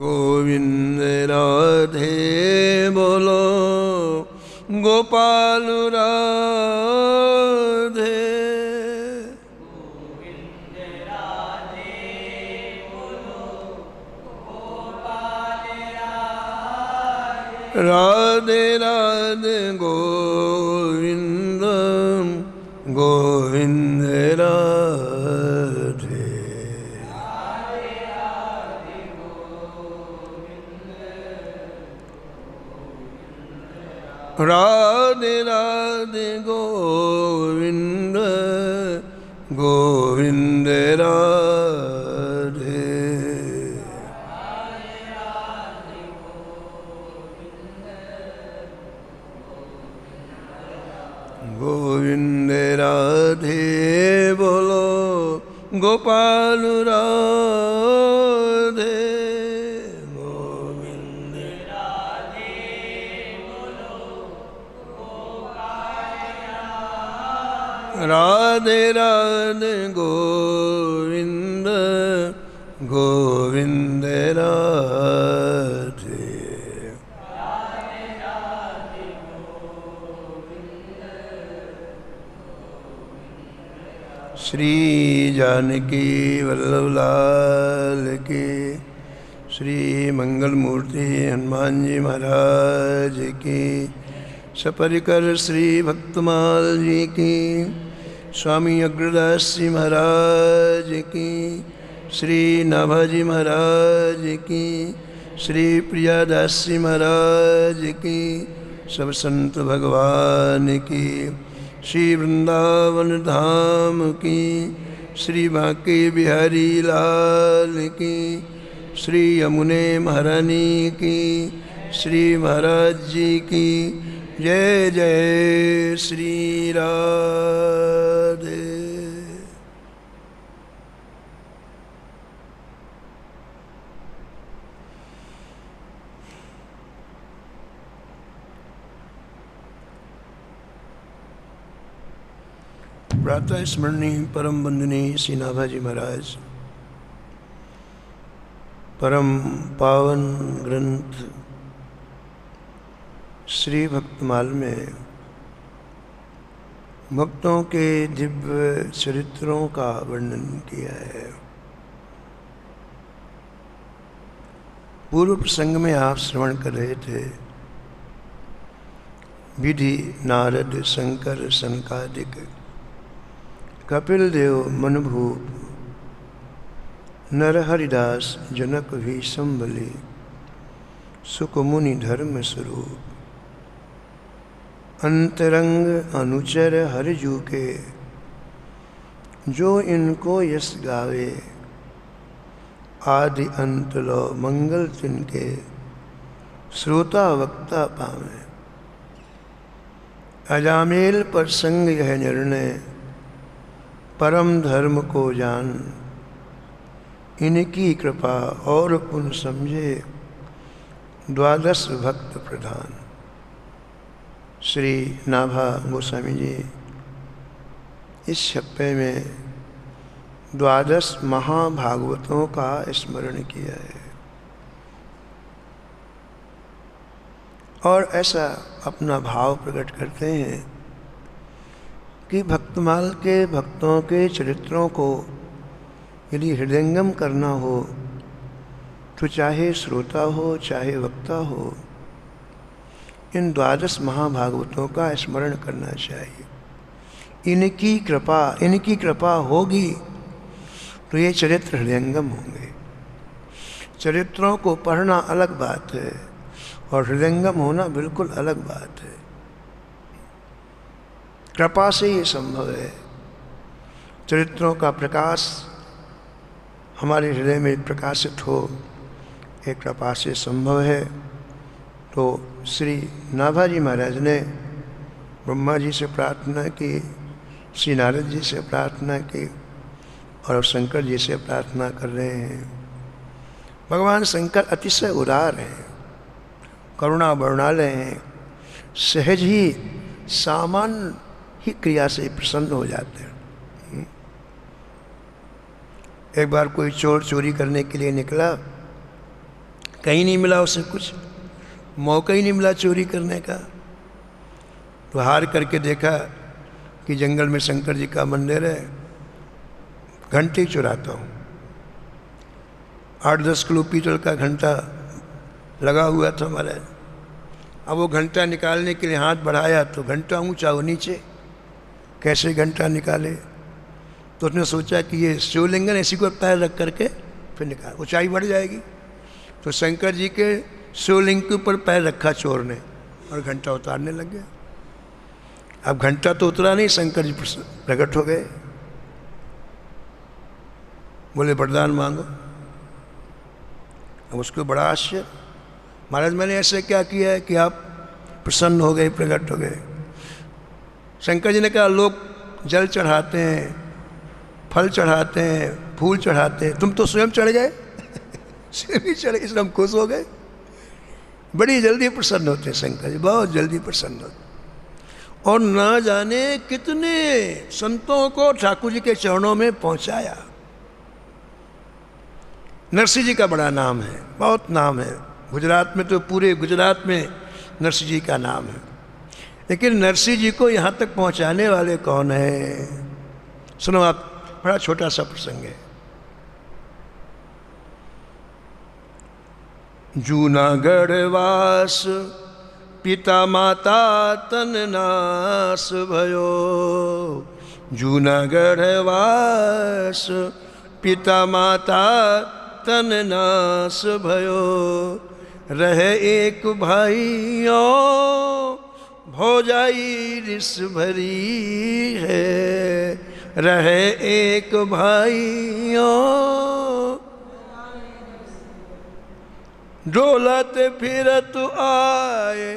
गोविंद राधे बोलो गोपाल राधे। गोविंद राधे बोलो गोपाल राधे। राधे राधे गोविंद गोविंद राधे। राधे राधे गोविंद गोविंद राधे। गोविंद राधे बोलो गोपाल राधे। राधे राधे गोविंद गोविंद राधे। श्री जानकी वल्लभ लाल की, श्री मंगल मूर्ति हनुमान जी महाराज की, सपरिकर श्री भक्तमाल जी की, स्वामी अग्रदास जी महाराज की, श्री नाभाजी महाराज की, श्री प्रियादास जी महाराज की, सब संत भगवान की, श्री वृंदावन धाम की, श्री बांके बिहारी लाल की, श्री यमुने महारानी की, श्री महाराज जी की जय जय श्री राधे। प्रातः स्मरणीय परम वंदनीय श्री नाभाजी महाराज परम पावन ग्रंथ श्री भक्तमाल में भक्तों के दिव्य चरित्रों का वर्णन किया है। पूर्व प्रसंग में आप श्रवण कर रहे थे विधि नारद शंकर सनकादिक कपिल देव मनभूप नरहरिदास जनक भी संबली सुकमुनि धर्म स्वरूप अंतरंग अनुचर हरजू के जो इनको यश गावे आदि अंत लो मंगल तिनके श्रोता वक्ता पावे। अजामेल पर संग यह निर्णय परम धर्म को जान इनकी कृपा और पुन समझे द्वादश भक्त प्रधान। श्री नाभा गोस्वामी जी इस छप्पे में द्वादश महाभागवतों का स्मरण किया है और ऐसा अपना भाव प्रकट करते हैं कि भक्तमाल के भक्तों के चरित्रों को यदि हृदयंगम करना हो तो चाहे श्रोता हो चाहे वक्ता हो इन द्वादश महाभागवतों का स्मरण करना चाहिए। इनकी कृपा होगी तो ये चरित्र हृदयंगम होंगे। चरित्रों को पढ़ना अलग बात है और हृदयंगम होना बिल्कुल अलग बात है। कृपा से ये संभव है। चरित्रों का प्रकाश हमारे हृदय में प्रकाशित हो एक कृपा से संभव है। तो श्री नाभाजी महाराज ने ब्रह्मा जी से प्रार्थना की, श्री नारद जी से प्रार्थना की और शंकर जी से प्रार्थना कर रहे हैं। भगवान शंकर अतिशय उदार हैं, करुणा वर्णालय हैं, सहज ही सामान्य ही क्रिया से प्रसन्न हो जाते हैं। एक बार कोई चोर चोरी करने के लिए निकला कहीं नहीं मिला उसे कुछ, मौका ही नहीं मिला चोरी करने का। तो हार करके देखा कि जंगल में शंकर जी का मंदिर है, घंटे चुराता हूँ। 8-10 किलो पीतल का घंटा लगा हुआ था महाराज। अब वो घंटा निकालने के लिए हाथ बढ़ाया तो घंटा ऊंचा हो नीचे, कैसे घंटा निकाले? तो उसने सोचा कि ये शिवलिंगन ऐसी को पैर रख करके फिर निकाल, ऊंचाई बढ़ जाएगी। तो शंकर जी के शिवलिंग के ऊपर पैर रखा चोर ने और घंटा उतारने लग गया। अब घंटा तो उतरा नहीं, शंकर जी प्रकट हो गए, बोले वरदान मांगो। अब उसको बड़ा आश्चर्य, महाराज मैंने ऐसे क्या किया है कि आप प्रसन्न हो गए, प्रकट हो गए? शंकर जी ने कहा लोग जल चढ़ाते हैं, फल चढ़ाते हैं, फूल चढ़ाते हैं, तुम तो स्वयं चढ़ गए सिर भी चढ़, इसलिए हम खुश हो गए। बड़ी जल्दी प्रसन्न होते हैं शंकर जी, बहुत जल्दी प्रसन्न होते। और ना जाने कितने संतों को ठाकुर जी के चरणों में पहुंचाया। नरसिंह जी का बड़ा नाम है, बहुत नाम है गुजरात में, तो पूरे गुजरात में नरसिंह जी का नाम है। लेकिन नरसिंह जी को यहाँ तक पहुँचाने वाले कौन है? सुनो आप, बड़ा छोटा सा प्रसंग है। जूनागढ़ वास पिता माता तन नास भयो। जूनागढ़ वास पिता माता तन नास भयो। रहे एक भाइयों भौजाई रिस भरी है। रहे एक भाइयों डोलत फिरत आए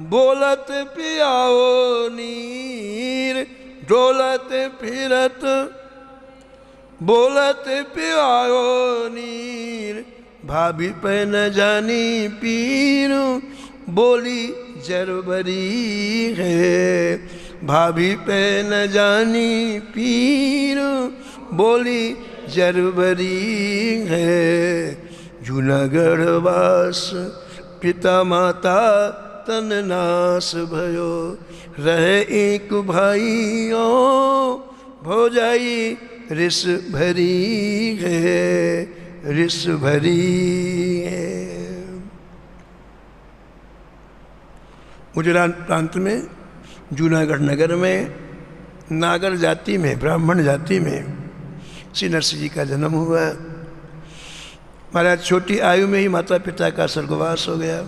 बोलत पियाओ नीर। डोलत फिरत बोलत पियाओ नीर। भाभी पे न जानी पीर बोली जरबरी है। भाभी पे न जानी पीर बोली जरबरी है। जूनागढ़ वास पिता माता तन नास भयो। रहे एक भाइयों भौजाई रिस भरी है। रिस भरी है। गुजरात प्रांत में जूनागढ़ नगर में नागर जाति में, ब्राह्मण जाति में श्री नरसिंह जी का जन्म हुआ। महाराज छोटी आयु में ही माता पिता का स्वर्गवास हो गया।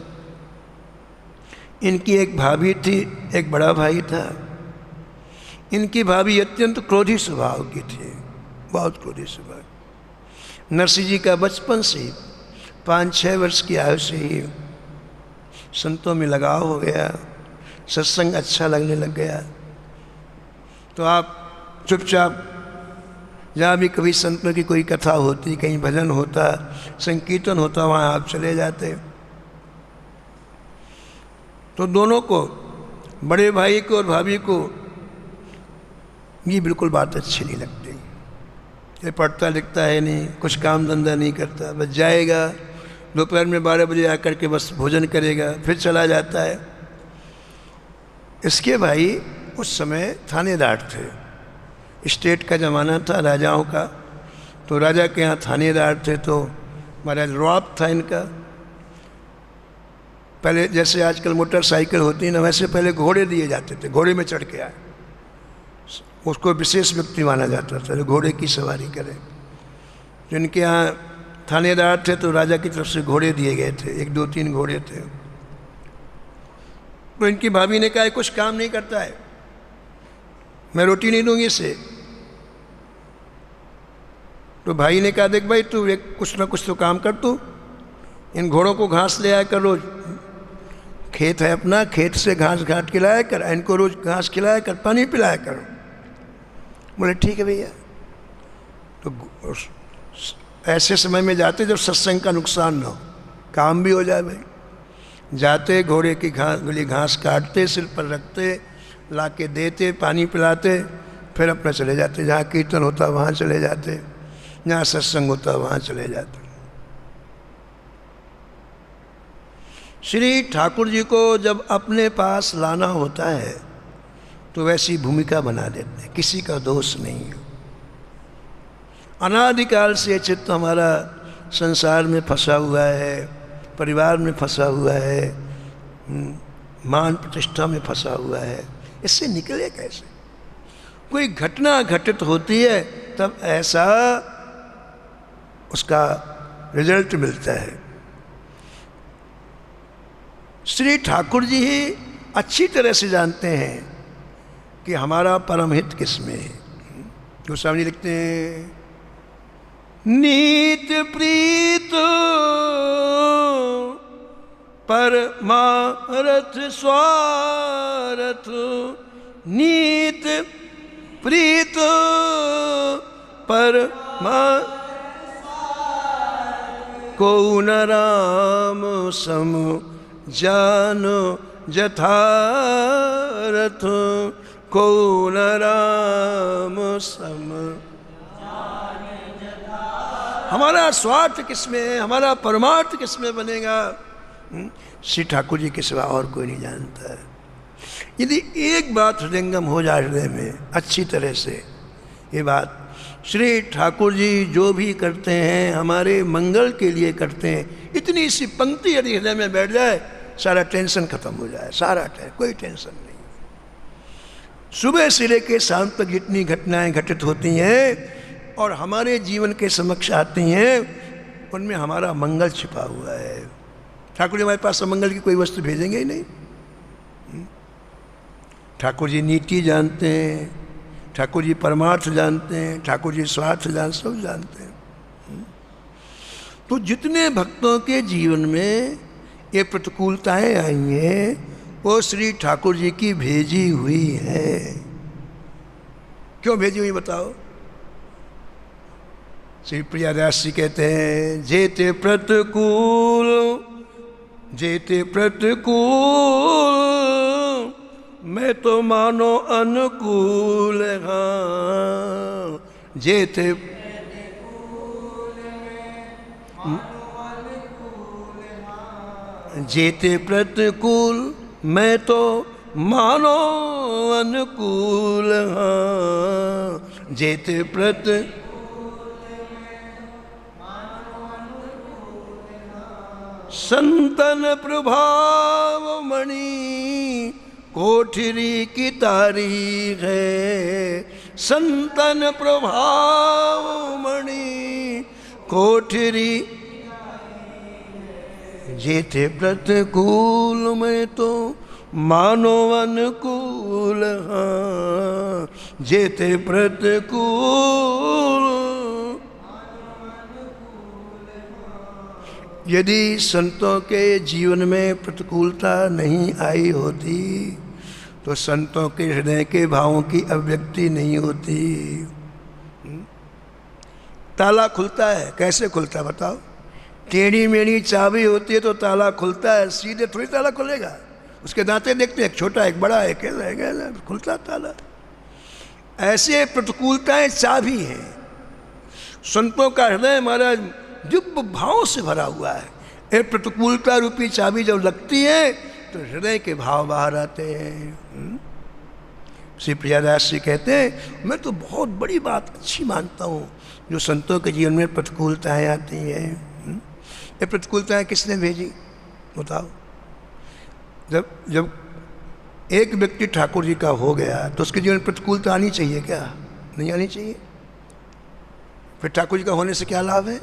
इनकी एक भाभी थी, एक बड़ा भाई था। इनकी भाभी अत्यंत क्रोधी स्वभाव की थी, बहुत क्रोधी स्वभाव। नरसिंह जी का बचपन से ही 5-6 वर्ष की आयु से ही संतों में लगाव हो गया, सत्संग अच्छा लगने लग गया। तो आप चुपचाप जहाँ भी कभी संतों की कोई कथा होती, कहीं भजन होता, संकीर्तन होता, वहाँ आप चले जाते। तो दोनों को, बड़े भाई को और भाभी को, ये बिल्कुल बात अच्छी नहीं लगती। ये पढ़ता लिखता है नहीं, कुछ काम धंधा नहीं करता, बस जाएगा दोपहर में 12 बजे आकर के बस भोजन करेगा, फिर चला जाता है। इसके भाई उस समय थानेदार थे। स्टेट का ज़माना था, राजाओं का। तो राजा के यहाँ थानेदार थे, तो महाराज रौब था इनका। पहले जैसे आजकल मोटरसाइकिल होती है ना, वैसे पहले घोड़े दिए जाते थे, घोड़े में चढ़ के आए। उसको विशेष व्यक्ति माना जाता था जो घोड़े की सवारी करे। जिनके यहाँ थानेदार थे तो राजा की तरफ से घोड़े दिए गए थे, 1-2-3 घोड़े थे। तो इनकी भाभी ने कहा कुछ काम नहीं करता है, मैं रोटी नहीं दूंगी इसे। तो भाई ने कहा देख भाई तू कुछ ना कुछ तो काम कर, तू इन घोड़ों को घास ले आया कर रोज। खेत है अपना, खेत से घास घाट के लाया कर, इनको रोज घास खिलाया कर, पानी पिलाया कर। बोले ठीक है भैया। तो ऐसे समय में जाते जब सत्संग का नुकसान ना हो, काम भी हो जाए भाई। जाते घोड़े की घास काटते, सिर पर रखते, ला के देते, पानी पिलाते, फिर अपना चले जाते। जहाँ कीर्तन होता वहाँ चले जाते, जहाँ सत्संग होता वहाँ चले जाते। श्री ठाकुर जी को जब अपने पास लाना होता है तो वैसी भूमिका बना देते हैं, किसी का दोष नहीं है। अनादिकाल से चित्त हमारा संसार में फंसा हुआ है, परिवार में फंसा हुआ है, मान प्रतिष्ठा में फंसा हुआ है। इससे निकले कैसे? कोई घटना घटित होती है तब ऐसा उसका रिजल्ट मिलता है। श्री ठाकुर जी ही अच्छी तरह से जानते हैं कि हमारा परम हित किसमें है। गोस्वामी जी लिखते हैं, नीत प्रीत परमारथ स्वार्थ, नीत प्रीत परमा को न राम सम जानो यथारथ, को न राम सम। हमारा स्वार्थ किसमें है, हमारा परमार्थ किसमें बनेगा, श्री ठाकुर जी के सिवा और कोई नहीं जानता है। यदि एक बात हृदयंगम हो जाए हृदय में अच्छी तरह से, ये बात श्री ठाकुर जी जो भी करते हैं हमारे मंगल के लिए करते हैं, इतनी सी पंक्ति यदि हृदय में बैठ जाए सारा टेंशन खत्म हो जाए, सारा कोई टेंशन नहीं। सुबह से लेकर शाम तक जितनी घटनाएं घटित होती हैं और हमारे जीवन के समक्ष आती हैं उनमें हमारा मंगल छिपा हुआ है। ठाकुर जी हमारे पास अमंगल की कोई वस्तु भेजेंगे ही नहीं। ठाकुर जी नीति जानते हैं, ठाकुर जी परमार्थ जानते हैं, ठाकुर जी स्वार्थ सब जानते हैं। तो जितने भक्तों के जीवन में ये प्रतिकूलताएं आई हैं वो श्री ठाकुर जी की भेजी हुई है। क्यों भेजी हुई बताओ? श्री प्रियादास जी कहते हैं, जेते प्रतिकूल जेते प्रतिकूल मैं तो मानो अनुकूल, हाँ जेते जेते प्रतिकूल मैं तो मानो अनुकूल, हाँ जेते प्रति संतन प्रभाव मणि कोठरी की तारीख है, संतन प्रभाव मणि कोठरी जेते प्रतिकूल में तो मानो अनुकूल, हाँ जेते प्रतिकूल। यदि संतों के जीवन में प्रतिकूलता नहीं आई होती तो संतों के हृदय के भावों की अभिव्यक्ति नहीं होती। ताला खुलता है, कैसे खुलता है बताओ? टेढ़ी मेढ़ी चाबी होती है तो ताला खुलता है, सीधे थोड़ी ताला खुलेगा। उसके दांते देखते हैं, एक छोटा एक बड़ा एक खुलता ताला। ऐसे प्रतिकूलताएं चाबी हैं। संतों का हृदय हमारा दिव्य भाव से भरा हुआ है। ये प्रतिकूलता रूपी चाबी जब लगती है तो हृदय के भाव बाहर आते हैं। श्री प्रियादास जी कहते हैं, मैं तो बहुत बड़ी बात अच्छी मानता हूँ जो संतों के जीवन में प्रतिकूलताएं आती हैं। ये प्रतिकूलताएं किसने भेजी बताओ? जब एक व्यक्ति ठाकुर जी का हो गया तो उसके जीवन में प्रतिकूलता आनी चाहिए क्या? नहीं आनी चाहिए। फिर ठाकुर जी का होने से क्या लाभ है?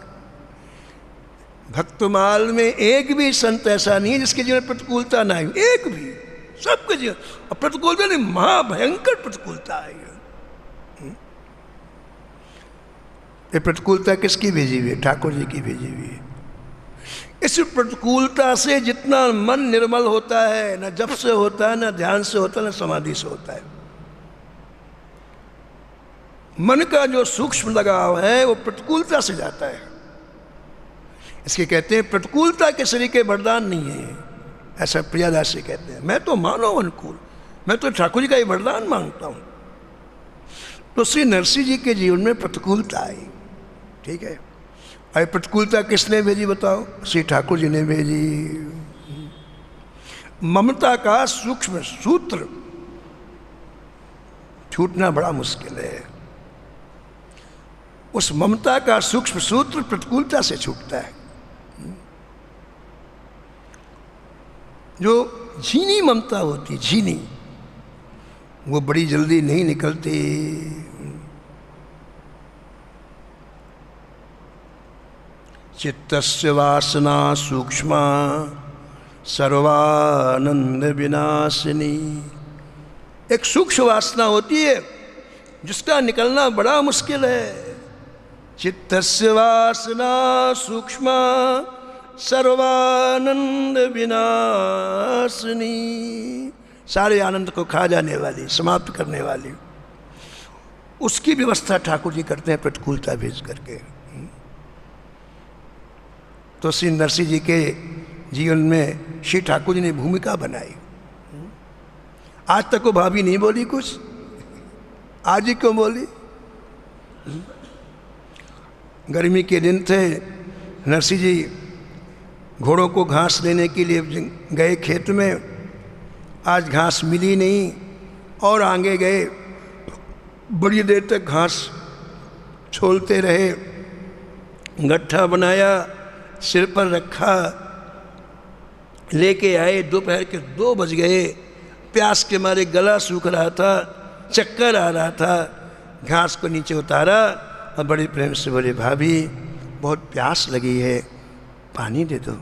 भक्तमाल में एक भी संत ऐसा नहीं है जिसके जीवन में प्रतिकूलता ना आई, एक भी। सबके जीवन और प्रतिकूलता नहीं, महाभयंकर प्रतिकूलता आई है। ये प्रतिकूलता किसकी भेजी हुई है? ठाकुर जी की भेजी हुई है। इस प्रतिकूलता से जितना मन निर्मल होता है, न जप से होता है, न ध्यान से होता है, न समाधि से होता है। मन का जो सूक्ष्म लगाव है वो प्रतिकूलता से जाता है। इसके कहते हैं प्रतिकूलता के शरीर के वरदान नहीं है, ऐसा प्रियादास जी कहते हैं। मैं तो मानो अनुकूल, मैं तो ठाकुर जी का ही वरदान मांगता हूँ। तो श्री नरसिंह जी के जीवन में प्रतिकूलता आई, ठीक है। और प्रतिकूलता किसने भेजी बताओ? श्री ठाकुर जी ने भेजी। ममता का सूक्ष्म सूत्र छूटना बड़ा मुश्किल है। उस ममता का सूक्ष्म सूत्र प्रतिकूलता से छूटता है। जो झीनी ममता होती, झीनी, वो बड़ी जल्दी नहीं निकलती। चित्तस्य वासना सूक्ष्मा सर्वानंद विनाशिनी। एक सूक्ष्म वासना होती है जिसका निकलना बड़ा मुश्किल है। चित्तस्य वासना सूक्ष्मा सर्वानंद विनाशिनी। सारे आनंद को खा जाने वाली, समाप्त करने वाली, उसकी व्यवस्था ठाकुर जी करते हैं प्रतिकूलता भेज करके। तो श्री नरसिंह जी के जीवन में श्री ठाकुर जी ने भूमिका बनाई। आज तक वो भाभी नहीं बोली कुछ, आज ही क्यों बोली? गर्मी के दिन थे, नरसिंह जी घोड़ों को घास देने के लिए गए खेत में। आज घास मिली नहीं और आगे गए, बड़ी देर तक घास छोलते रहे। गट्ठा बनाया, सिर पर रखा, लेके आए। दोपहर के 2 बज गए। प्यास के मारे गला सूख रहा था, चक्कर आ रहा था। घास को नीचे उतारा और बड़े प्रेम से बोले, भाभी बहुत प्यास लगी है, पानी दे दो।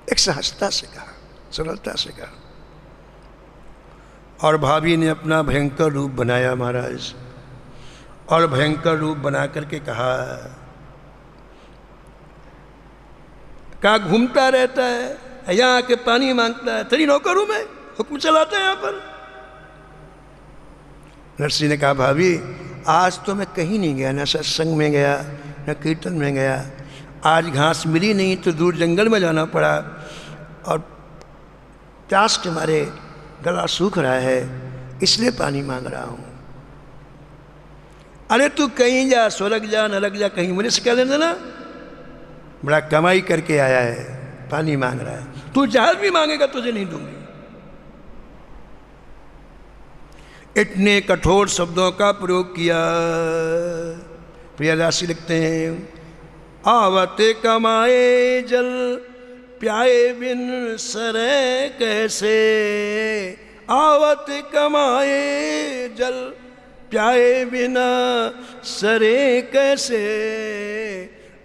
एक सहजता से कहा, सरलता से कहा। और भाभी ने अपना भयंकर रूप बनाया महाराज, और भयंकर रूप बना करके कहा घूमता रहता है, यहाँ आके पानी मांगता है, तेरी नौकर हूं मैं, हुक्म चलाता है यहाँ पर। नरसिंह ने कहा, भाभी आज तो मैं कहीं नहीं गया, न सत्संग में गया न कीर्तन में गया। आज घास मिली नहीं तो दूर जंगल में जाना पड़ा, और प्यास के मारे गला सूख रहा है, इसलिए पानी मांग रहा हूं। अरे तू कहीं जा, स्वर्ग जा, नरक जा, कहीं मुझे से कह देना ना, बड़ा कमाई करके आया है, पानी मांग रहा है। तू जहाज भी मांगेगा तुझे नहीं दूंगी। इतने कठोर शब्दों का प्रयोग किया। प्रियदासी लिखते हैं, आवते कमाए जल प्याए बिन सरे कैसे। आवत कमाए जल प्याए बिना सरे कैसे।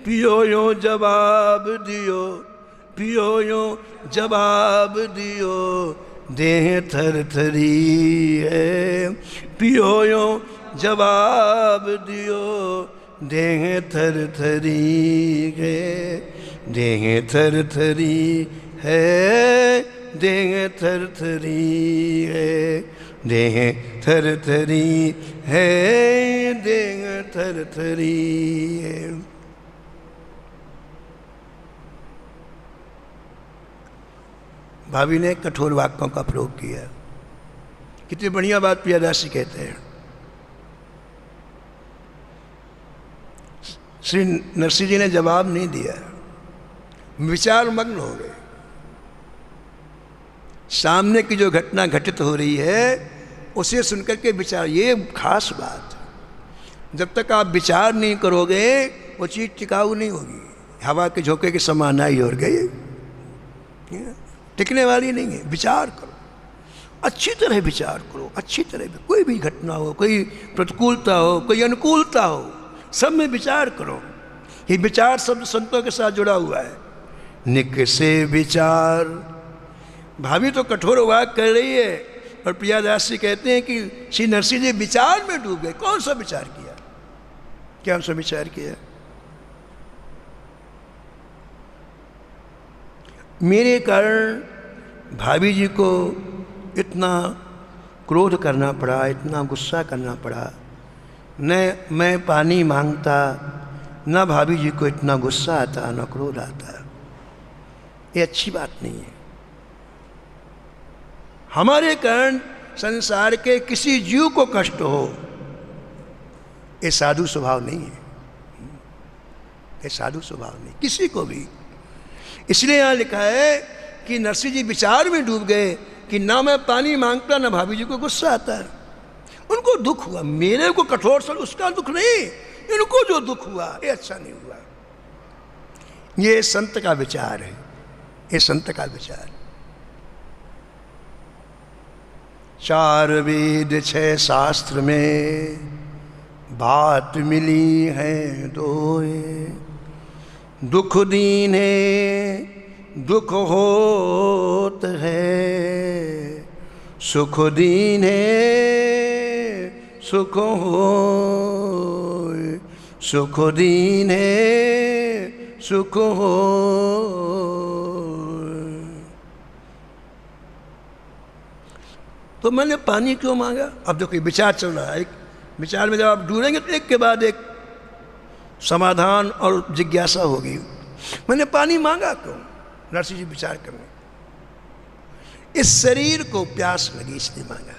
पियो यो जवाब दियो, पियो यो जवाब दियो, देह थर थरी है। पियो यो जवाब दियो, देह थर थरी है। देह थर थरी है, देह थर थरी है। देह थर थरी है, देह थर थरी है। भाभी ने कठोर वाक्यों का प्रयोग किया। कितनी बढ़िया बात प्रियदासी कहते हैं। श्री नरसिंह जी ने जवाब नहीं दिया, विचार मग्न हो गए। सामने की जो घटना घटित हो रही है उसे सुनकर के विचार, ये खास बात। जब तक आप विचार नहीं करोगे वो चीज टिकाऊ नहीं होगी, हवा के झोंके के समान आई और गई, टिकने वाली नहीं है। विचार करो, अच्छी तरह विचार करो, अच्छी तरह। कोई भी घटना हो, कोई प्रतिकूलता हो, कोई अनुकूलता हो, सब में विचार करो। ये विचार शब्द संतों के साथ जुड़ा हुआ है। निक से विचार। भाभी तो कठोर वाक कर रही है और प्रियादास जी कहते हैं कि श्री नरसिंह जी विचार में डूब गए। कौन सा विचार किया? क्या सा विचार किया? मेरे कारण भाभी जी को इतना क्रोध करना पड़ा, इतना गुस्सा करना पड़ा। न मैं पानी मांगता, न भाभी जी को इतना गुस्सा आता, न क्रोध आता। ये अच्छी बात नहीं है। हमारे कारण संसार के किसी जीव को कष्ट हो, ये साधु स्वभाव नहीं है। ये साधु स्वभाव नहीं, किसी को भी। इसलिए यहाँ लिखा है कि नरसिंह जी विचार में डूब गए कि ना मैं पानी मांगता, ना भाभी जी को गुस्सा आता है। उनको दुख हुआ, मेरे को कठोर सर उसका दुख नहीं, इनको जो दुख हुआ ये अच्छा नहीं हुआ। ये संत का विचार है, ये संत का विचार। 4 वेद 6 शास्त्र में बात मिली है दोए, दुख दीन है दुख होत है, सुख दीन है सुख होय, सुख दीन है सुख होय। तो मैंने पानी क्यों मांगा? अब देखो विचार चल रहा है, एक विचार में जब आप डूबेंगे तो एक के बाद एक समाधान और जिज्ञासा होगी। मैंने पानी मांगा क्यों? नरसिंह जी विचार करने, इस शरीर को प्यास लगी इसलिए मांगा।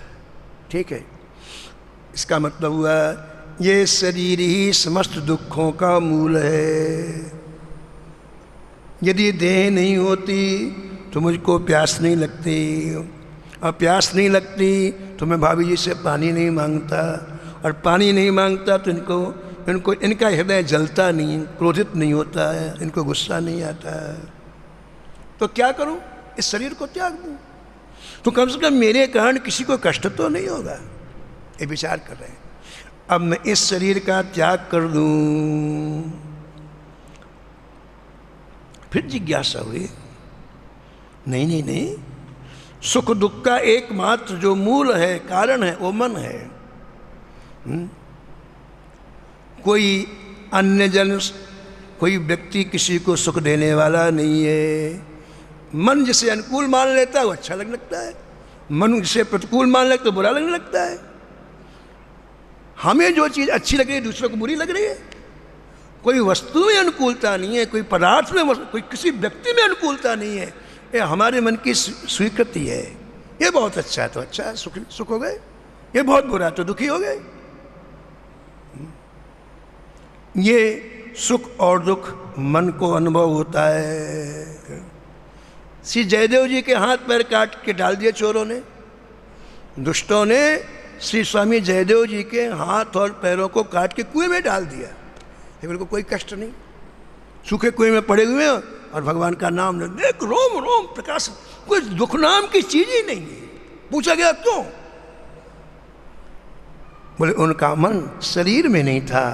ठीक है, इसका मतलब हुआ ये शरीर ही समस्त दुखों का मूल है। यदि देह नहीं होती तो मुझको प्यास नहीं लगती, और प्यास नहीं लगती तो मैं भाभी जी से पानी नहीं मांगता, और पानी नहीं मांगता तो इनका हृदय जलता नहीं, क्रोधित नहीं होता है, इनको गुस्सा नहीं आता है। तो क्या करूं? इस शरीर को त्याग दूं तो कम से कम मेरे कारण किसी को कष्ट तो नहीं होगा। ये विचार कर रहे हैं। अब मैं इस शरीर का त्याग कर दूं। फिर जिज्ञासा हुई, नहीं नहीं नहीं, सुख दुख का एकमात्र जो मूल है, कारण है, वो मन है। कोई अन्य जन, कोई व्यक्ति किसी को सुख देने वाला नहीं है। मन जिसे अनुकूल मान लेता है वो अच्छा लगने लगता है, मन जिसे प्रतिकूल मान लेता है तो बुरा लगने लगता है। हमें जो चीज़ अच्छी लग रही है दूसरों को बुरी लग रही है। कोई वस्तु में अनुकूलता नहीं है, कोई पदार्थ में, कोई किसी व्यक्ति में अनुकूलता नहीं है। ये हमारे मन की स्वीकृति है। ये बहुत अच्छा है तो अच्छा है, सुख हो गए, ये बहुत बुरा है तो दुखी हो गए। ये सुख और दुख मन को अनुभव होता है। श्री जयदेव जी के हाथ पैर काट के डाल दिए चोरों ने, दुष्टों ने श्री स्वामी जयदेव जी के हाथ और पैरों को काट के कुएं में डाल दिया, लेकिन उनको कोई कष्ट नहीं, सूखे कुएं में पड़े हुए हैं और भगवान का नाम देख रोम रोम प्रकाश, कोई दुख नाम की चीज ही नहीं है। पूछा गया क्यों? बोले उनका मन शरीर में नहीं था,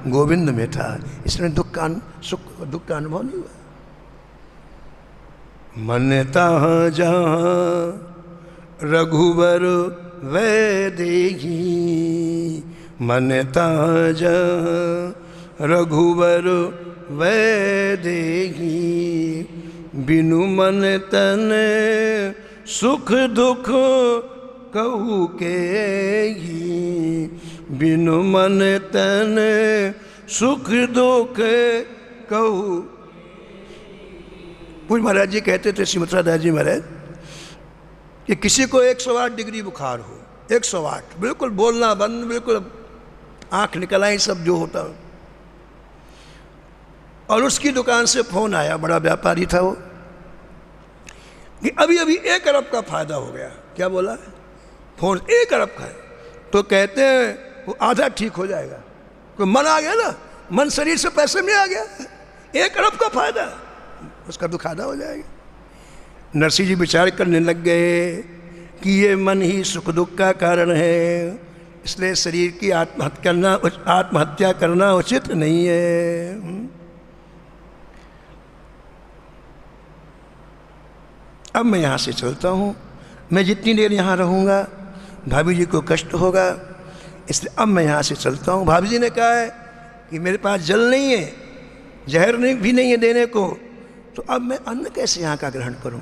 गोविंद में था, इसलिए दुख का अनुभव नहीं हुआ। मन तहाँ जहाँ रघुबर वै देही, मन तहाँ जहाँ रघुबर वै देही, बिनु मन तन सुख दुख कहू के ही, बिनु मन तन सुख दुख कहू। पूज महाराज जी कहते थे, श्रीमती दास जी महाराज, कि किसी को 108 डिग्री बुखार हो, 108, बिल्कुल बोलना बंद, बिल्कुल आंख निकल आई, सब जो होता, और उसकी दुकान से फोन आया, बड़ा व्यापारी था वो, कि अभी अभी 1 अरब का फायदा हो गया। क्या बोला? फोन 1 अरब का है। तो कहते हैं वो आधा ठीक हो जाएगा। कोई मन आ गया ना, मन शरीर से पैसे में आ गया, 1 अरब का फायदा, उसका दुख आधा हो जाएगा। नरसिंह जी विचार करने लग गए कि ये मन ही सुख दुख का कारण है, इसलिए शरीर की आत्महत्या करना उचित नहीं है। अब मैं यहाँ से चलता हूँ, मैं जितनी देर यहाँ रहूँगा भाभी जी को कष्ट होगा, इसलिए अब मैं यहाँ से चलता हूँ। भाभी जी ने कहा है कि मेरे पास जल नहीं है, जहर भी नहीं है देने को, तो अब मैं अन्न कैसे यहाँ का ग्रहण करूँ?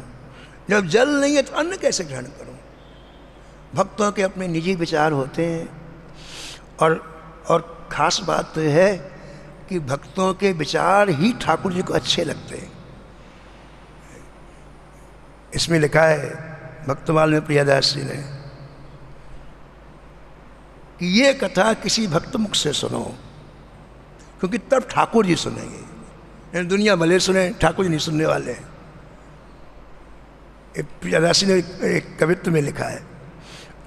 जब जल नहीं है तो अन्न कैसे ग्रहण करूँ? भक्तों के अपने निजी विचार होते हैं, और ख़ास बात तो है कि भक्तों के विचार ही ठाकुर जी को अच्छे लगते हैं। इसमें लिखा है भक्तमाल में प्रियादास जी ने कि ये कथा किसी भक्त मुख से सुनो, क्योंकि तब ठाकुर जी सुनेंगे। दुनिया भले सुने, ठाकुर जी नहीं सुनने वाले हैं। प्रियदासी ने एक कवित्व में लिखा है।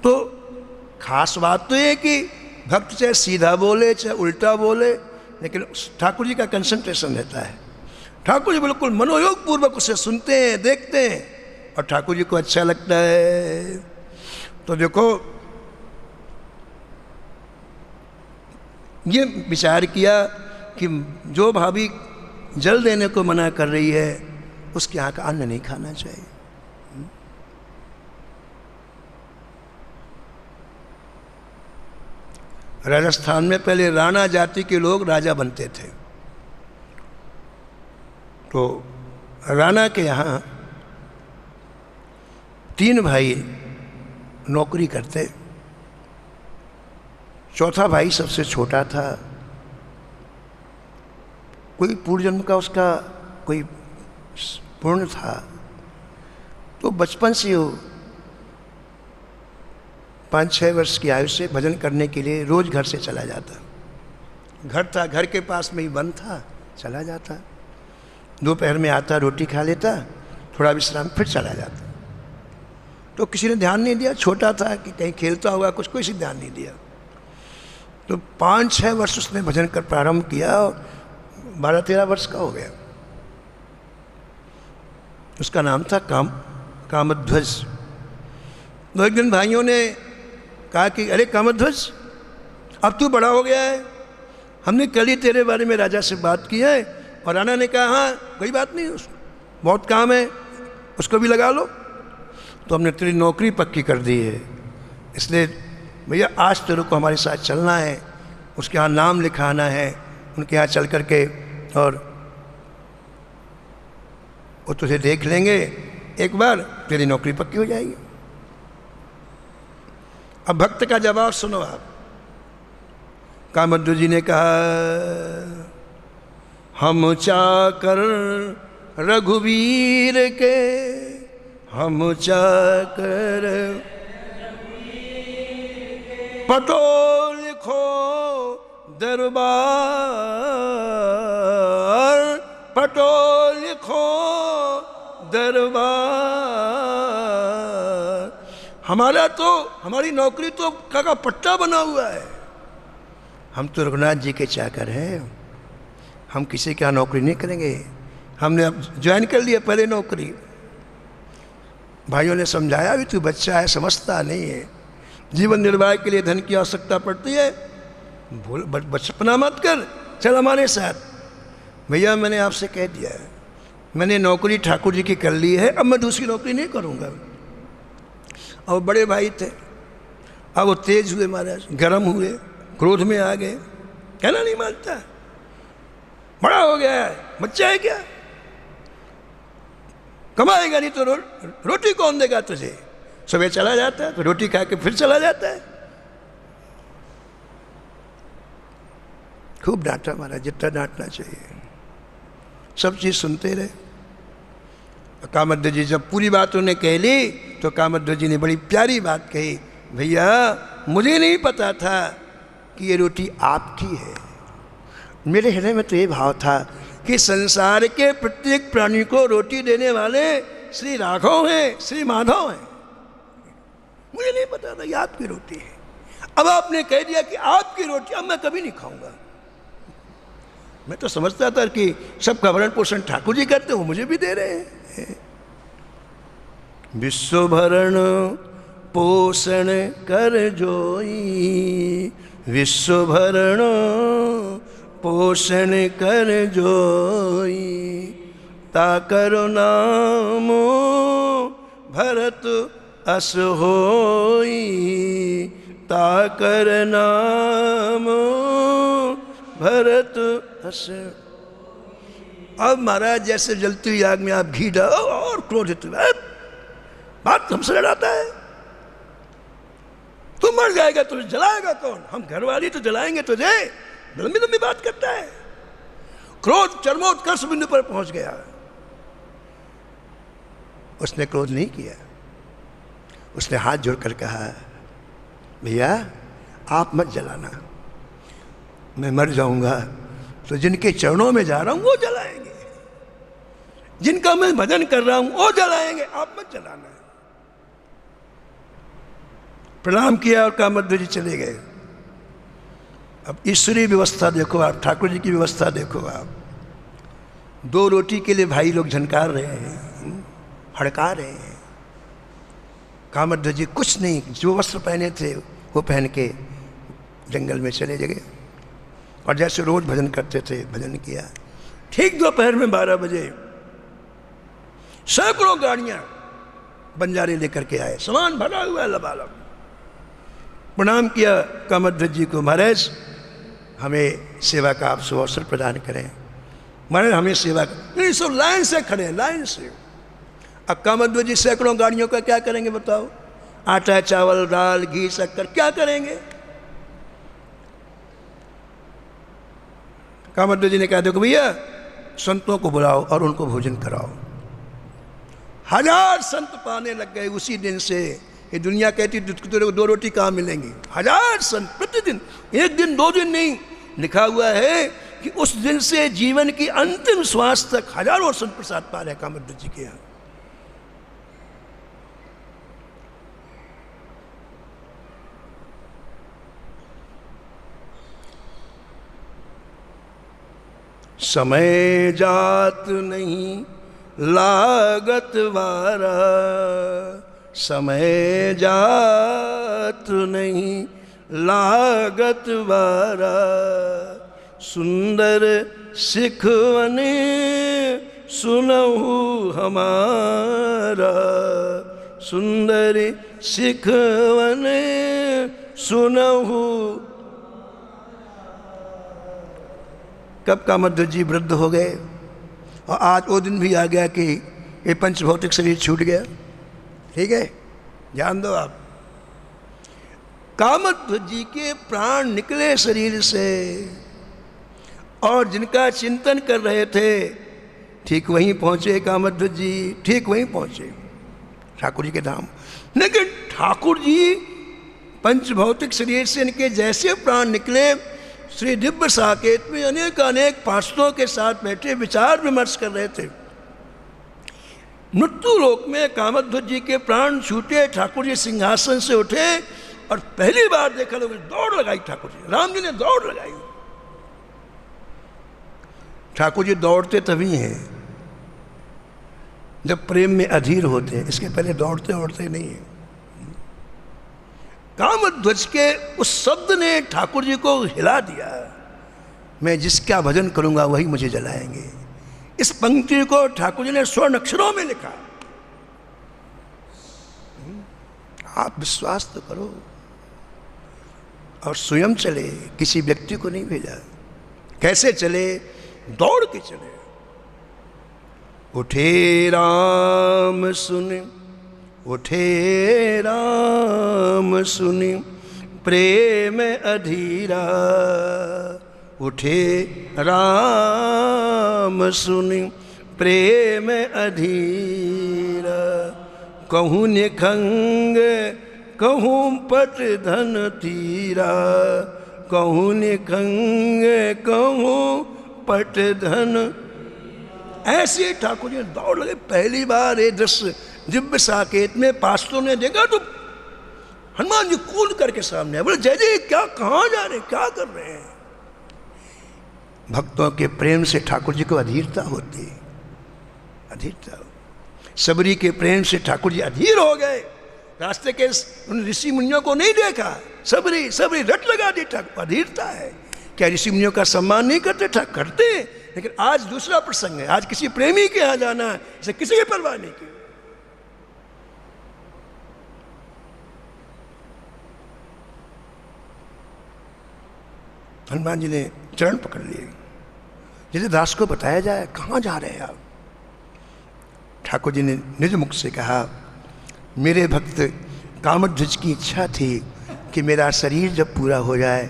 तो खास बात तो ये कि भक्त चाहे सीधा बोले चाहे उल्टा बोले, लेकिन ठाकुर जी का कंसंट्रेशन रहता है। ठाकुर जी बिल्कुल मनोयोग पूर्वक उसे सुनते हैं, देखते हैं, और ठाकुर जी को अच्छा लगता है। तो देखो, ये विचार किया कि जो भाभी जल देने को मना कर रही है उसके यहाँ का अन्न नहीं खाना चाहिए। राजस्थान में पहले राणा जाति के लोग राजा बनते थे। तो राणा के यहाँ 3 भाई नौकरी करते, चौथा भाई सबसे छोटा था। कोई पूर्व जन्म का उसका कोई पुण्य था, तो बचपन से वो 5-6 वर्ष की आयु से भजन करने के लिए रोज घर से चला जाता। घर था, घर के पास में ही वन था, चला जाता। दोपहर में आता, रोटी खा लेता, थोड़ा विश्राम, फिर चला जाता। तो किसी ने ध्यान नहीं दिया, छोटा था कि कहीं खेलता होगा कुछ, कोई से ध्यान नहीं दिया। तो 5-6 वर्ष उसने भजन कर प्रारंभ किया और 12-13 वर्ष का हो गया। उसका नाम था कामध्वज। तो एक दिन भाइयों ने कहा कि अरे कामध्वज, अब तू बड़ा हो गया है, हमने कल ही तेरे बारे में राजा से बात की है। और राणा ने कहा हाँ कोई बात नहीं, बहुत काम है, उसको भी लगा लो। तो हमने तेरी नौकरी पक्की कर दी है, इसलिए भैया आज तेरे को हमारे साथ चलना है, उसके यहाँ नाम लिखाना है, उनके यहाँ चल करके, और वो तुझे देख लेंगे, एक बार तेरी नौकरी पक्की हो जाएगी। अब भक्त का जवाब सुनो आप। कामध्वज जी ने कहा, हम चाकर रघुवीर के, हम चाकर पटो लिखो दरबार, पटो लिखो दरबार। हमारी नौकरी तो काका पट्टा बना हुआ है। हम तो रघुनाथ जी के चाकर हैं, हम किसी के यहाँ नौकरी नहीं करेंगे। हमने अब ज्वाइन कर लिया पहले नौकरी। भाइयों ने समझाया भी, तू बच्चा है, समझता नहीं है, जीवन निर्वाह के लिए धन की आवश्यकता पड़ती है, बचपना मत कर, चल हमारे साथ। भैया मैंने आपसे कह दिया है, मैंने नौकरी ठाकुर जी की कर ली है, अब मैं दूसरी नौकरी नहीं करूँगा। और बड़े भाई थे, अब वो तेज हुए महाराज, गर्म हुए, क्रोध में आ गए, कहना नहीं मानता, बड़ा हो गया है, बच्चा है क्या, कमाएगा नहीं तो रोटी कौन देगा तुझे। सुबह चला जाता है तो रोटी खा के फिर चला जाता है। खूब डांटा महाराज, जितना डांटना चाहिए, सब चीज़ सुनते रहे। कामध्वज जी जब पूरी बात उन्हें कह ली तो कामध्वज जी ने बड़ी प्यारी बात कही, भैया मुझे नहीं पता था कि ये रोटी आपकी है। मेरे हृदय में तो ये भाव था कि संसार के प्रत्येक प्राणी को रोटी देने वाले श्री राघव हैं, श्री माधव हैं। मुझे नहीं पता था ये आपकी रोटी है। अब आपने कह दिया कि आपकी रोटी, अब मैं कभी नहीं खाऊंगा। मैं तो समझता था कि सबका भरण पोषण ठाकुर जी करते, वो मुझे भी दे रहे हैं। विश्व भरण पोषण कर जोई, विश्व भरण पोषण कर जोई, ताकर नाम भरत अस होई, ताकर नाम भरत अस। अब महाराज जैसे जलती हुई आग में आप घी डालो और क्रोधित हुए, बात हमसे लड़ाता है, तू मर जाएगा, तुझे जलाएगा कौन, हम घर वाली तो जलाएंगे तुझे। लंबी लंबी बात करता है, क्रोध चरमोत्कर्ष बिंदु पर पहुंच गया। उसने क्रोध नहीं किया, उसने हाथ जोड़कर कहा, भैया आप मत जलाना, मैं मर जाऊंगा तो जिनके चरणों में जा रहा हूं वो जलाएंगे। जिनका मैं भजन कर रहा हूं वो जलाएंगे, आप मत जलाना। प्रणाम किया और कामध्वज जी चले गए। अब ईश्वरीय व्यवस्था देखो आप, ठाकुर जी की व्यवस्था देखो आप। 2 रोटी के लिए भाई लोग झनकार रहे हैं, हड़का रहे हैं। कामध्वज जी कुछ नहीं, जो वस्त्र पहने थे वो पहन के जंगल में चले गए और जैसे रोज भजन करते थे भजन किया। ठीक दोपहर में 12 बजे सैकड़ों गाड़ियां बंजारे लेकर के आए, सामान भरा हुआ है लबालब। प्रणाम किया कामध्वज जी को, महाराज हमें सेवा का आप अवसर प्रदान करें, महाराज हमें सेवा नहीं। सब लाइन से खड़े हैं, लाइन से। अब कामध्वज जी सैकड़ों गाड़ियों का क्या करेंगे बताओ? आटा चावल दाल घी शक्कर क्या करेंगे? कामध्वज जी ने कहा देखो भैया संतों को बुलाओ और उनको भोजन कराओ। 1000 संत पाने लग गए उसी दिन से। ये दुनिया कहती 2 रोटी कहाँ मिलेंगी? 1000 संत प्रतिदिन, 1 दिन 2 दिन नहीं। लिखा हुआ है कि उस दिन से जीवन की अंतिम श्वास तक हजारों संत प्रसाद पा रहे कामध्वज जी के यहाँ। समय जात नहीं लागत वारा, समय जात नहीं लागत वारा, सुंदर सिखवने सुनहु हमारा, सुंदर सिखवने सुनहु। कब कामध्वज जी वृद्ध हो गए और आज वो दिन भी आ गया कि ये पंच भौतिक शरीर छूट गया। ठीक है, ध्यान दो आप। कामध्वज जी के प्राण निकले शरीर से और जिनका चिंतन कर रहे थे ठीक वहीं पहुंचे कामध्वज जी, ठीक वहीं पहुंचे ठाकुर जी के धाम। लेकिन ठाकुर जी पंच भौतिक शरीर से इनके जैसे प्राण निकले, श्री दिव्य साकेत में अनेक पार्षदों के साथ बैठे विचार विमर्श कर रहे थे। मृत्यु लोक में कामध्वज जी के प्राण छूटे, ठाकुर जी सिंहासन से उठे और पहली बार देखा लोगों ने दौड़ लगाई। ठाकुर जी, राम जी ने दौड़ लगाई। ठाकुर जी दौड़ते तभी हैं जब प्रेम में अधीर होते हैं, इसके पहले दौड़ते दौड़ते नहीं है। कामध्वज के उस शब्द ने ठाकुर जी को हिला दिया, मैं जिसका भजन करूंगा वही मुझे जलाएंगे। इस पंक्ति को ठाकुर जी ने स्वर्ण अक्षरों में लिखा। आप विश्वास तो करो। और स्वयं चले, किसी व्यक्ति को नहीं भेजा। कैसे चले? दौड़ के चले। उठे राम सुन, उठे राम सुनि प्रेम अधीरा, उठे राम सुनि प्रेम अधीरा, कहूँ निखंग कहूँ पट धन तीरा, कहूँ निखंग कहूँ पट धन। ऐसे ठाकुर जी दौड़ लगे। पहली बार ये दृश्य दिव्य साकेत में पार्षदों ने देखा तो हनुमान जी कूद करके सामने बोले जय जय, क्या कहाँ जा रहे, क्या कर रहे हैं? भक्तों के प्रेम से ठाकुर जी को अधीरता होती, अधीरता। सबरी के प्रेम से ठाकुर जी अधीर हो गए। रास्ते के उन ऋषि मुनियों को नहीं देखा, सबरी सबरी रट लगा दी। ठाकुर अधीरता है। क्या ऋषि मुनियों का सम्मान नहीं करते? ठाकुर करते, लेकिन आज दूसरा प्रसंग है। आज किसी प्रेमी के यहाँ जाना है, इसे किसी की परवाह नहीं की। हनुमान जी ने चरण पकड़ लिए। जैसे दास को बताया जाए कहाँ जा रहे हैं आप? ठाकुर जी ने निज मुख से कहा, मेरे भक्त कामध्वज की इच्छा थी कि मेरा शरीर जब पूरा हो जाए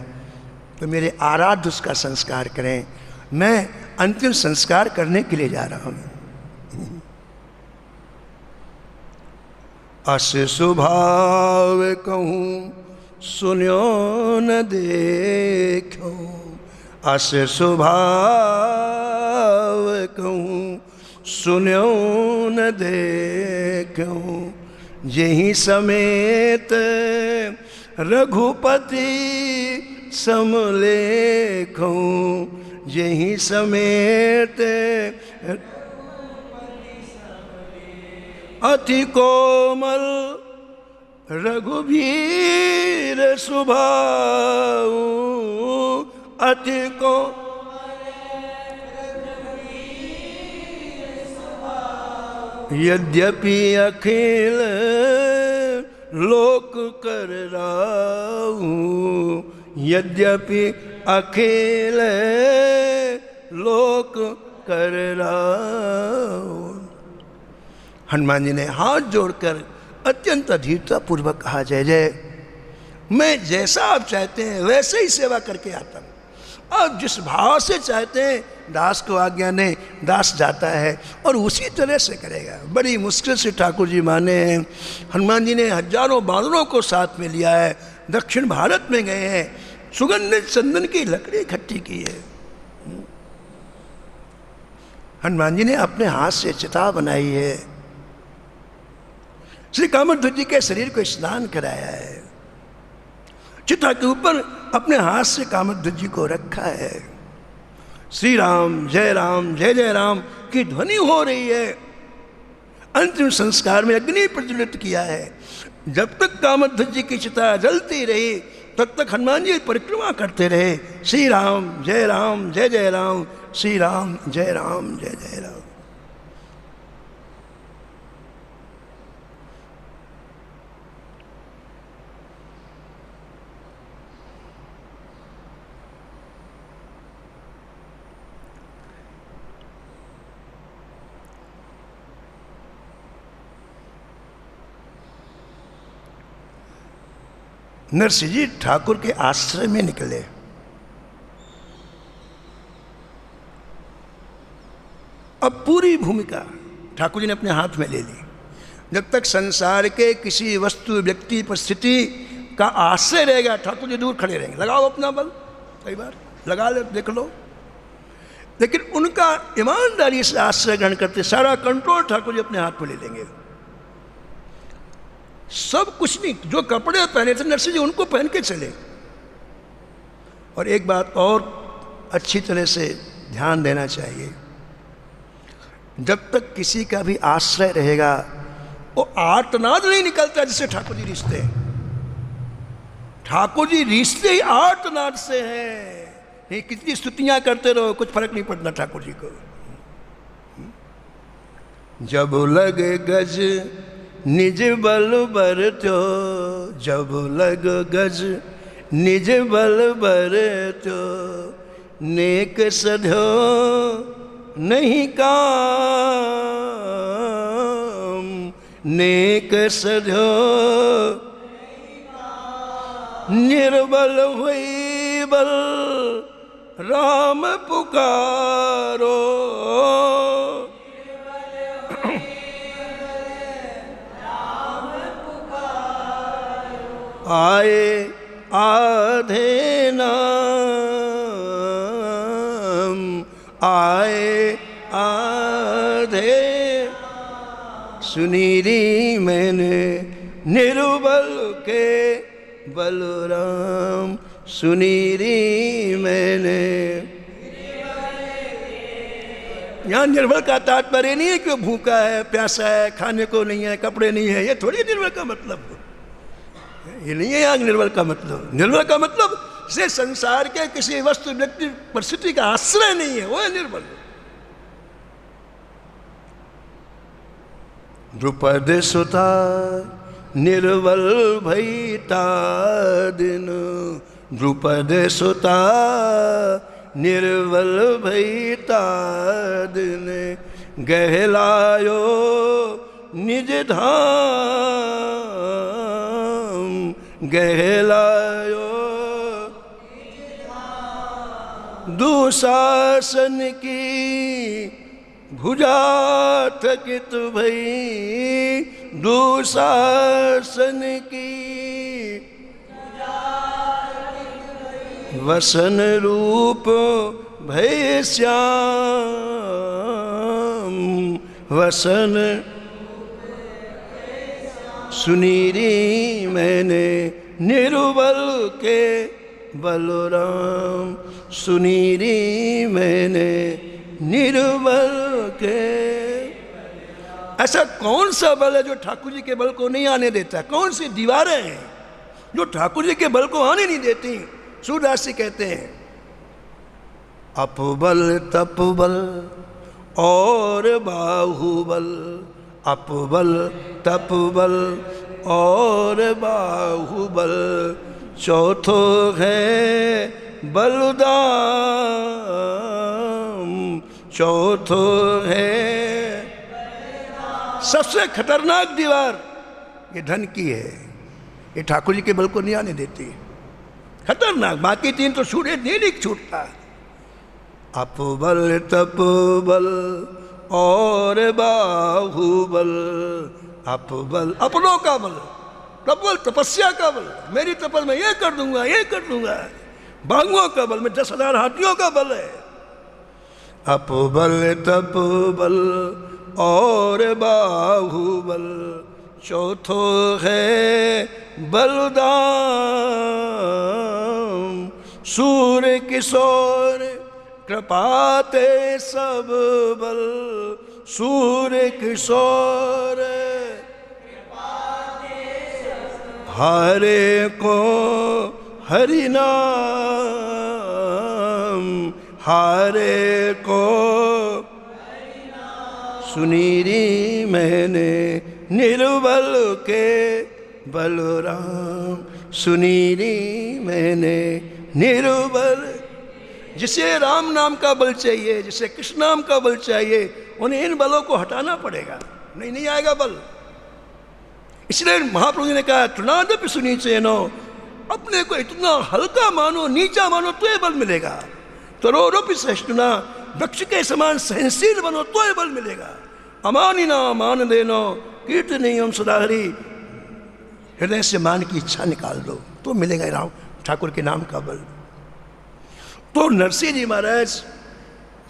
तो मेरे आराध्य उसका संस्कार करें। मैं अंतिम संस्कार करने के लिए जा रहा हूँ। अस स्वभाव कहूँ सुन्यो न देखो, अस स्वभाव कहूँ सुन्यो न देखूं, यही समेत रघुपति समलेखूं, यही समेत अति कोमल रघुवीर सुभाऊ, अति को यद्यपि अखिल लोक कर राहू, यद्यपि अखिल लोक कर राहू। हनुमान जी ने हाथ जोड़कर अत्यंत अधीरता पूर्वक कहा, जय जय, मैं जैसा आप चाहते हैं वैसे ही सेवा करके आता हूँ। आप जिस भाव से चाहते हैं, दास को आज्ञा ने, दास जाता है और उसी तरह से करेगा। बड़ी मुश्किल से ठाकुर जी माने हैं। हनुमान जी ने हजारों बानरों को साथ में लिया है, दक्षिण भारत में गए हैं, सुगंधित चंदन की लकड़ी इकट्ठी की है। हनुमान जी ने अपने हाथ से चिता बनाई है, श्री कामध्वज जी के शरीर को स्नान कराया है, चिता के ऊपर अपने हाथ से कामध्वज जी को रखा है। श्री राम जय जय राम की ध्वनि हो रही है। अंतिम संस्कार में अग्नि प्रज्वलित किया है। जब तक कामध्वज जी की चिता जलती रही तब तक हनुमान जी परिक्रमा करते रहे, श्री राम जय जय राम, श्री राम जय राम। नरसिंह जी ठाकुर के आश्रय में निकले। अब पूरी भूमिका ठाकुर जी ने अपने हाथ में ले ली। जब तक संसार के किसी वस्तु, व्यक्ति, परिस्थिति का आश्रय रहेगा, ठाकुर जी दूर खड़े रहेंगे। लगाओ अपना बल, कई बार लगा ले, देख लो। लेकिन उनका ईमानदारी से आश्रय ग्रहण करते, सारा कंट्रोल ठाकुर जी अपने हाथ में ले लेंगे। सब कुछ नहीं, जो कपड़े पहने थे नरसिंह जी उनको पहन के चले। और एक बात और अच्छी तरह से ध्यान देना चाहिए, जब तक किसी का भी आश्रय रहेगा वो आर्तनाद नहीं निकलता जिससे ठाकुर जी रिश्ते हैं। ठाकुर जी रिश्ते ही आर्तनाद से हैं। ये कितनी स्तुतियां करते रहो, कुछ फर्क नहीं पड़ना ठाकुर जी को। जब लगे गज निज बल बरत्यो, जब लग गज निज बल बरत्यो, नेक सध्यो नहीं काम, नेक सध्यो निर्बल हुई बल राम पुकारो, आए आधे नाम, आए आधे सुनीरी मैंने निर्बल के बलराम, सुनीरी मैंने। यहाँ निर्बल का तात्पर्य नहीं है कि वो भूखा है, प्यासा है, खाने को नहीं है, कपड़े नहीं है, ये थोड़ी निर्बल का मतलब, ये नहीं है यहाँ निर्बल का मतलब। निर्बल का मतलब से संसार के किसी वस्तु, व्यक्ति, परिस्थिति का आश्रय नहीं है, वो है निर्बल। द्रुपद सुता निर्बल भईता दिन, द्रुपद सुता निर्बल भईता दिन, गहलायो निज धाम, गहलायो दुशासन की भुजा थकित भई, दुशासन की वसन रूप भय श्याम, वसन सुनीरी मैंने निरुबल के बलराम, सुनीरी मैंने निरुबल के। ऐसा कौन सा बल है जो ठाकुर जी के बल को नहीं आने देता? कौन सी दीवारें हैं जो ठाकुर जी के बल को आने नहीं देती? सूरदास जी कहते हैं अपबल तपबल और बाहुबल, अपबल तपबल और बाहुबल, चौथो है बलदाम, चौथो है। सबसे खतरनाक दीवार ये धन की है, ये ठाकुर जी के बल को नहीं आने देती, खतरनाक। बाकी तीन तो छूटे नहीं छूटता। अपबल तपबल और बाहुबल, अपबल अपनों का बल, तपबल तपस्या का बल, मेरी तपल में ये कर दूंगा ये कर दूंगा। बाहुओं का बल में 10,000 हाथियों का बल है। अपबल तपबल और बाहुबल, चौथो है बलदाम, सूर्य किशोर कृपाते सब बल, सूर्य किशोर हरे को हरि नाम, हरे को सुनीरी मैंने निरुबल के बलराम, सुनीरी मैंने निरुबल। जिसे राम नाम का बल चाहिए, जिसे कृष्ण नाम का बल चाहिए, उन्हें इन बलों को हटाना पड़ेगा, नहीं आएगा बल। इसलिए महाप्रभु ने कहा तृणादपि सुनीचेनो, अपने को इतना हल्का मानो, नीचा मानो तो ये बल मिलेगा। तरोरोपि सहिष्णुना, वृक्ष के समान सहनशील बनो तो ये बल मिलेगा। अमानिना मान देनो, कीर्तनीयम सदा हरि, हृदय से मान की इच्छा निकाल दो तो मिलेगा राम ठाकुर के नाम का बल। तो नरसिंह जी महाराज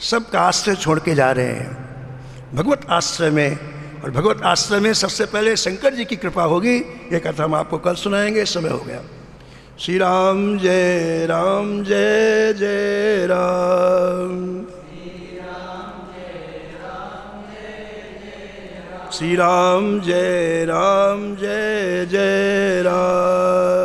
सबका आश्रय छोड़ के जा रहे हैं भगवत आश्रय में, और भगवत आश्रय में सबसे पहले शंकर जी की कृपा होगी। ये कथा हम आपको कल सुनाएंगे, समय हो गया। श्री राम जय राम जय जय राम, श्री राम जय राम जय जय राम।